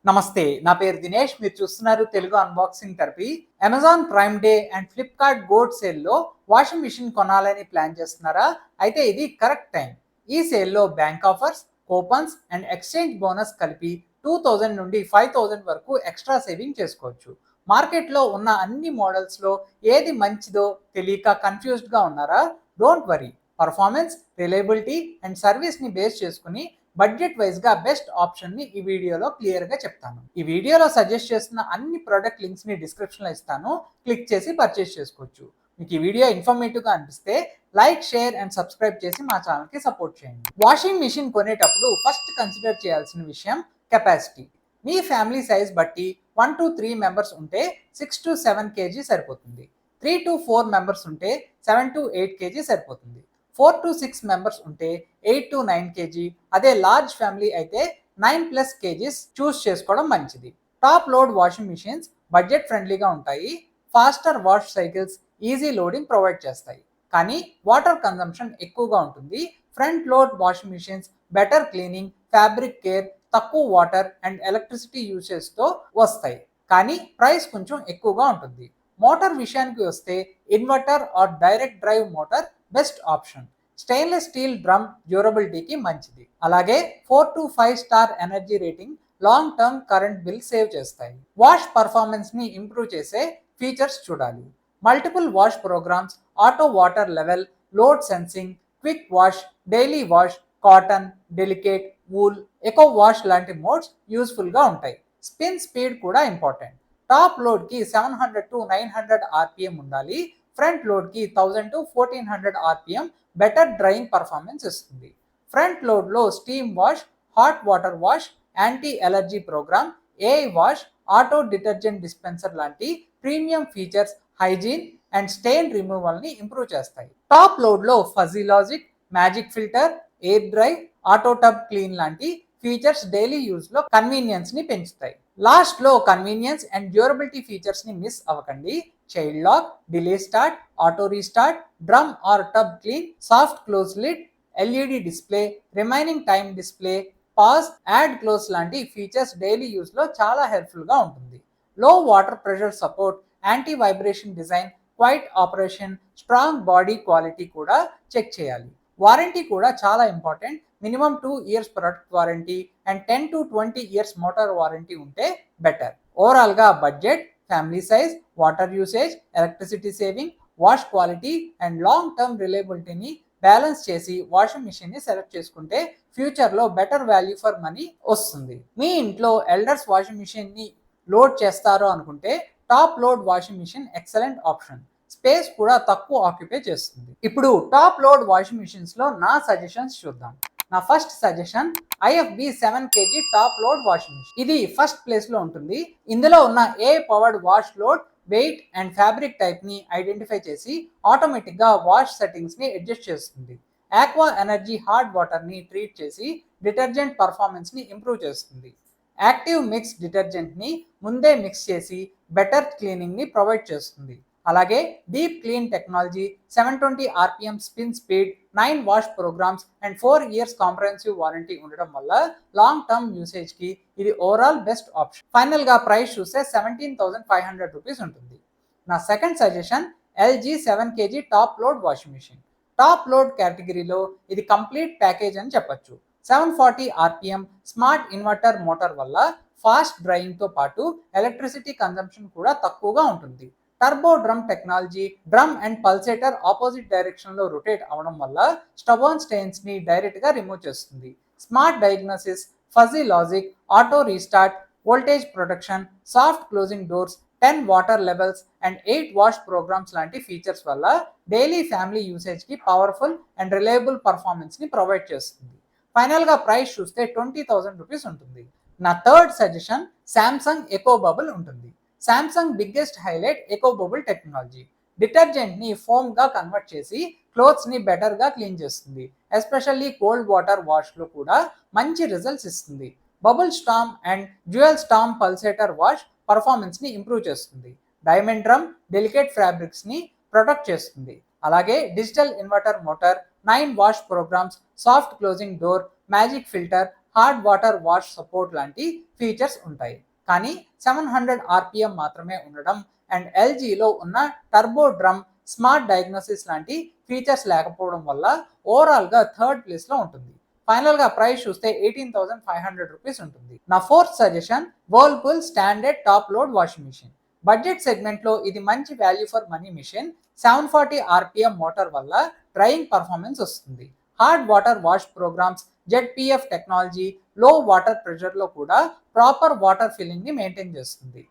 నమస్తే, నా పేరు దినేష్. మీరు చూస్తున్నారు Telugu unboxing therapy. Amazon prime day and Flipkart gold సేల్లో వాషింగ్ మిషన్ కొనాలని ప్లాన్ చేస్తున్నారా? అయితే ఇది కరెక్ట్ టైం. ఈ సేల్లో bank offers, coupons and exchange bonus కలిపి 2000 నుండి 5000 వరకు ఎక్స్ట్రా సేవింగ్ చేసుకోవచ్చు. మార్కెట్లో ఉన్న అన్ని మోడల్స్లో ఏది మంచిదో తెలియక కన్ఫ్యూజ్డ్గా ఉన్నారా? Don't worry. Performance, reliability and సర్వీస్ని బేస్ చేసుకుని బడ్జెట్ వైజ్గా బెస్ట్ ఆప్షన్ని ఈ వీడియోలో క్లియర్గా చెప్తాను. ఈ వీడియోలో సజెస్ట్ చేస్తున్న అన్ని ప్రోడక్ట్ లింక్స్ని డిస్క్రిప్షన్లో ఇస్తాను. క్లిక్ చేసి పర్చేస్ చేసుకోవచ్చు. మీకు ఈ వీడియో ఇన్ఫర్మేటివ్గా అనిపిస్తే లైక్, షేర్ అండ్ సబ్స్క్రైబ్ చేసి మా ఛానల్కి సపోర్ట్ చేయండి. వాషింగ్ మిషన్ కొనేటప్పుడు ఫస్ట్ కన్సిడర్ చేయాల్సిన విషయం కెపాసిటీ. మీ ఫ్యామిలీ సైజ్ బట్టి 1 to 3 మెంబర్స్ ఉంటే 6 to 7 kg సరిపోతుంది. 3 to 4 మెంబర్స్ ఉంటే 7 to 8 kg సరిపోతుంది. 4 to 6 మెంబర్స్ ఉంటే 8 to 9 kg. అదే లార్జ్ ఫ్యామిలీ అయితే 9+ kgs చూస్ చేసుకోవడం మంచిది. Top load washing machines budget ఫ్రెండ్లీగా ఉంటాయి. Faster wash cycles, easy loading provide చేస్తాయి. కానీ వాటర్ కన్జంప్షన్ ఎక్కువగా ఉంటుంది. Front load washing machines better cleaning, fabric care, తక్కువ వాటర్ అండ్ ఎలక్ట్రిసిటీ యూసేజ్తో వస్తాయి. కానీ ప్రైస్ కొంచెం ఎక్కువగా ఉంటుంది. మోటార్ విషయానికి వస్తే inverter or direct drive motor best option. Stainless steel drum డ్యూరబిలిటీకి మంచిది. అలాగే 4 to 5 star energy rating long term current bill save చేస్తాయి. వాష్ పర్ఫార్మెన్స్ని ఇంప్రూవ్ చేసే ఫీచర్స్ చూడాలి. Multiple wash programmes, auto water level, load sensing, quick wash, daily wash, cotton, delicate, wool, eco wash లాంటి modes యూస్ఫుల్గా ఉంటాయి. స్పిన్ స్పీడ్ కూడా important. Top లోడ్కి 700 to 900 RPM ఉండాలి. ఫ్రంట్ లోడ్కి 1000 to 1400 RPM better drying performance ఇస్తుంది. Front లోడ్లో steam wash, hot water wash, anti allergy programme, AI wash, auto detergent dispenser లాంటి premium features hygiene and stain రిమూవల్ని improve చేస్తాయి. Top లోడ్లో fuzzy logic, magic filter, air dry, auto tub clean లాంటి features daily యూజ్లో కన్వీనియన్స్ని పెంచుతాయి. లాస్ట్లో convenience and durability ఫీచర్స్ని మిస్ అవ్వకండి. Child lock, delay start, auto restart, drum or tub clean, soft close lid, LED display, remaining time display, pause, add close లాంటి features daily యూస్లో చాలా హెల్ప్ఫుల్గా ఉంటుంది. Low water pressure support, anti vibration design, quiet operation, strong body quality కూడా check చేయాలి. Warranty కూడా చాలా important. Minimum 2 years product warranty and 10 to 20 years motor warranty ఉంటే బెటర్. ఓవరాల్గా budget, family size, water usage, electricity saving, wash quality and long term రిలయబిలిటీని balance చేసి washing మిషన్ని select చేసుకుంటే ఫ్యూచర్లో బెటర్ వాల్యూ ఫర్ మనీ వస్తుంది. మీ ఇంట్లో ఎల్డర్స్ వాషింగ్ మిషన్ని లోడ్ చేస్తారో అనుకుంటే top load washing machine excellent option. Space కూడా తక్కువ ఆక్యుపై చేస్తుంది. ఇప్పుడు టాప్ లోడ్ వాషింగ్ మిషన్స్లో నా సజెషన్స్ చూద్దాం. నా first suggestion IFB 7 kg top load washing machine. ఇది ఫస్ట్ ప్లేస్లో ఉంటుంది. ఇందులో ఉన్న AI powered wash load, weight and fabric టైప్ని ఐడెంటిఫై చేసి ఆటోమేటిక్గా వాష్ సెట్టింగ్స్ని అడ్జస్ట్ చేస్తుంది. ఆక్వా ఎనర్జీ హార్డ్ వాటర్ని ట్రీట్ చేసి డిటర్జెంట్ పర్ఫార్మెన్స్ని ఇంప్రూవ్ చేస్తుంది. యాక్టివ్ మిక్స్ డిటర్జెంట్ని ముందే మిక్స్ చేసి బెటర్ క్లీనింగ్ని ప్రొవైడ్ చేస్తుంది. అలాగే deep clean technology, 720 RPM spin speed, 9 wash programmes and 4 years comprehensive warranty ఉండడం వల్ల లాంగ్ టర్మ్ యూసేజ్కి ఇది ఓవరాల్ బెస్ట్ ఆప్షన్. ఫైనల్గా ప్రైస్ చూస్తే 17,500 రూపీస్ ఉంటుంది. నా second suggestion LG 7 kg top load washing machine. Top load కేటగిరీలో ఇది కంప్లీట్ ప్యాకేజ్ అని చెప్పొచ్చు. 740 RPM స్మార్ట్ ఇన్వర్టర్ మోటార్ వల్ల ఫాస్ట్ డ్రైయింగ్తో పాటు ఎలక్ట్రిసిటీ కన్జంప్షన్ కూడా తక్కువగా ఉంటుంది. Turbo drum technology, drum and pulsator opposite డైరెక్షన్లో రొటేట్ అవడం వల్ల స్టబర్న్ స్టెయిన్స్ని డైరెక్ట్గా రిమూవ్ చేస్తుంది. Smart diagnosis, fuzzy logic, auto restart, voltage protection, soft closing doors, 10 water levels and 8 wash programmes లాంటి ఫీచర్స్ వల్ల డైలీ ఫ్యామిలీ యూసేజ్కి పవర్ఫుల్ అండ్ రిలయబుల్ పర్ఫార్మెన్స్ని ప్రొవైడ్ చేస్తుంది. ఫైనల్గా ప్రైస్ చూస్తే 20,000 రూపీస్ ఉంటుంది. నా third suggestion Samsung eco bubble ఉంటుంది. Samsung biggest highlight eco bubble technology. డిటర్జెంట్ని ఫోమ్గా కన్వర్ట్ చేసి క్లోత్స్ని బెటర్గా క్లీన్ చేస్తుంది. ఎస్పెషల్లీ కోల్డ్ వాటర్ వాష్లో కూడా మంచి రిజల్ట్స్ ఇస్తుంది. Bubble storm and dual storm pulsator wash పర్ఫార్మెన్స్ని ఇంప్రూవ్ చేస్తుంది. డైమండ్ డ్రమ్ డెలికేట్ ఫ్యాబ్రిక్స్ని ప్రొటెక్ట్ చేస్తుంది. అలాగే digital inverter motor, 9 wash programs, soft closing door, magic filter, hard water wash support లాంటి ఫీచర్స్ ఉంటాయి. కానీ 700 ఆర్పిఎం మాత్రమే ఉండడం అండ్ ఎల్జీలో ఉన్న టర్బో డ్రమ్, స్మార్ట్ డయాగ్నోసిస్ లాంటి ఫీచర్స్ లేకపోవడం వల్ల ఓవరాల్గా థర్డ్ ప్లేస్లో ఉంటుంది. ఫైనల్గా ప్రైస్ చూస్తే 18,500 రూపీస్ ఉంటుంది. నా fourth suggestion Whirlpool standard top load washing machine. Budget సెగ్మెంట్లో ఇది మంచి value for money machine. 740 RPM motor వల్ల డ్రైయింగ్ పర్ఫార్మెన్స్ వస్తుంది. Hard water wash programs, ZPF technology, low water ప్రెషర్లో కూడా ప్రాపర్ వాటర్ ఫిల్లింగ్ని మెయింటైన్ చేస్తుంది.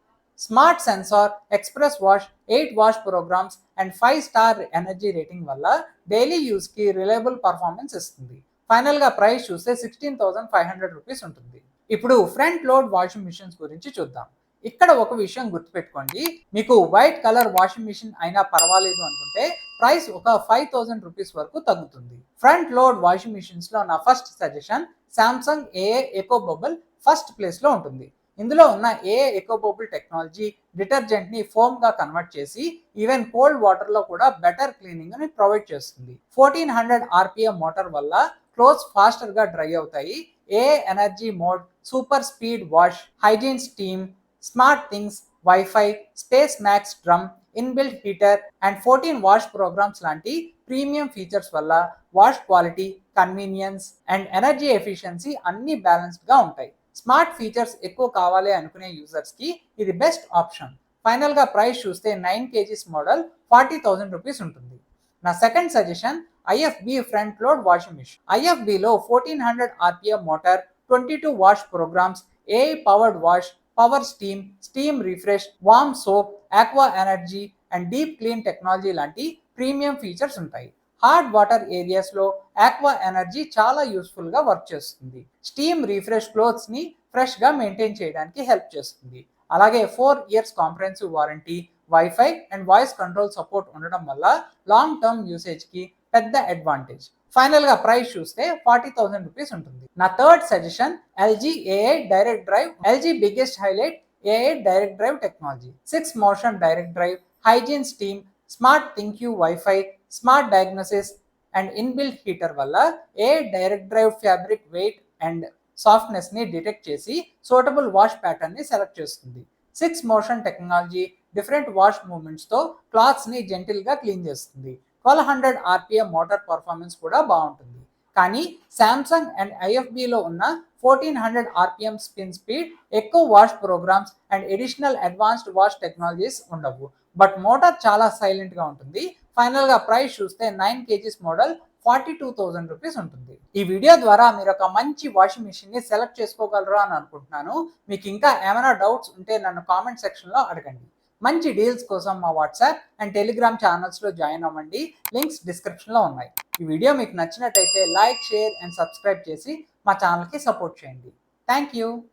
Smart sensor, express wash, 8 wash programmes and 5 star energy rating వల్ల డైలీ యూస్కి రిలయబుల్ పర్ఫార్మెన్స్ ఇస్తుంది. ఫైనల్గా ప్రైస్ చూస్తే 16,500 రూపీస్ ఉంటుంది. ఇప్పుడు ఫ్రంట్ లోడ్ వాషింగ్ మిషన్స్ గురించి చూద్దాం. ఇక్కడ ఒక విషయం గుర్తుపెట్టుకోండి, మీకు వైట్ కలర్ వాషింగ్ మిషన్ అయినా పర్వాలేదు అనుకుంటే ప్రైస్ ఒక 5,000 రూపీస్ వరకు తగ్గుతుంది. ఫ్రంట్ లోడ్ వాషింగ్ మిషన్స్లో నా first suggestion Samsung AI eco bubble first ప్లేస్లో ఉంటుంది. ఇందులో ఉన్న ఏఏ ఎకో బబుల్ టెక్నాలజీ డిటర్జెంట్ని ఫోమ్గా కన్వర్ట్ చేసి ఈవెన్ కోల్డ్ వాటర్లో కూడా బెటర్ క్లీనింగ్ని ప్రొవైడ్ చేస్తుంది. 1400 ఆర్పిఎం మోటార్ వల్ల క్లోత్స్ ఫాస్టర్గా డ్రై అవుతాయి. AI energy mode, super speed wash, hygiene steam, smart things, wifi, space max drum, inbuilt heater and 14 wash programmes లాంటి ప్రీమియం ఫీచర్స్ వల్ల wash quality, convenience and energy efficiency అన్ని బ్యాలెన్స్డ్గా ఉంటాయి. Smart features ఎక్కువ కావాలి అనుకునే యూజర్స్కి ఇది బెస్ట్ ఆప్షన్. ఫైనల్గా ప్రైస్ చూస్తే 9 kgs మోడల్ 40,000 రూపీస్ ఉంటుంది. నా second suggestion IFB front load washing machine. ఐఎఫ్బిలో 1400 RPM motor, 22 wash programs, AI powered wash, power steam, steam refresh, warm soap, aqua energy and deep clean technology లాంటి premium features ఉంటాయి. Hard water ఏరియాస్లో aqua energy చాలా యూస్ఫుల్గా work చేస్తుంది. Steam refresh క్లోత్స్ని ఫ్రెష్గా maintain చేయడానికి help చేస్తుంది. అలాగే 4 years comprehensive warranty, wifi and voice control support ఉండడం వల్ల లాంగ్ టర్మ్ యూసేజ్కి పెద్ద అడ్వాంటేజ్. ఫైనల్గా ప్రైస్ చూస్తే 40,000 రూపీస్ ఉంటుంది. నా third suggestion LG AI direct drive. LG biggest highlight AI direct drive technology. 6 motion direct drive, hygiene steam, smart ThinQ wifi, smart diagnosis and inbuilt heater వల్ల AI direct drive fabric weight and సాఫ్ట్నెస్ని detect చేసి suitable wash ప్యాటర్న్ని select చేస్తుంది. 6 motion technology different wash మూమెంట్స్తో క్లాత్స్ని జెంటిల్గా clean చేస్తుంది. 1200 RPM motor performance కూడా బాగుంటుంది. కానీ శాంసంగ్ అండ్ ఐఎఫ్బిలో ఉన్న 1400 ఆర్పిఎం స్పిన్ స్పీడ్, ఎక్కువ wash programmes and additional advanced wash technologies ఉండవు. బట్ మోటార్ చాలా సైలెంట్గా ఉంటుంది. ఫైనల్గా ప్రైస్ చూస్తే 9 kgs మోడల్ 42,000 రూపీస్ ఉంటుంది. ఈ వీడియో ద్వారా మీరు ఒక మంచి వాషింగ్ మిషన్ని సెలెక్ట్ చేసుకోగలరు అని అనుకుంటున్నాను. మీకు ఇంకా ఏమైనా డౌట్స్ ఉంటే నన్ను కామెంట్ సెక్షన్లో అడగండి. మంచి డీల్స్ కోసం మా వాట్సాప్ అండ్ టెలిగ్రామ్ ఛానల్స్లో జాయిన్ అవ్వండి. లింక్స్ డిస్క్రిప్షన్లో ఉన్నాయి. ఈ వీడియో మీకు నచ్చినట్టయితే లైక్, షేర్ అండ్ సబ్స్క్రైబ్ చేసి మా ఛానల్కి సపోర్ట్ చేయండి. Thank you.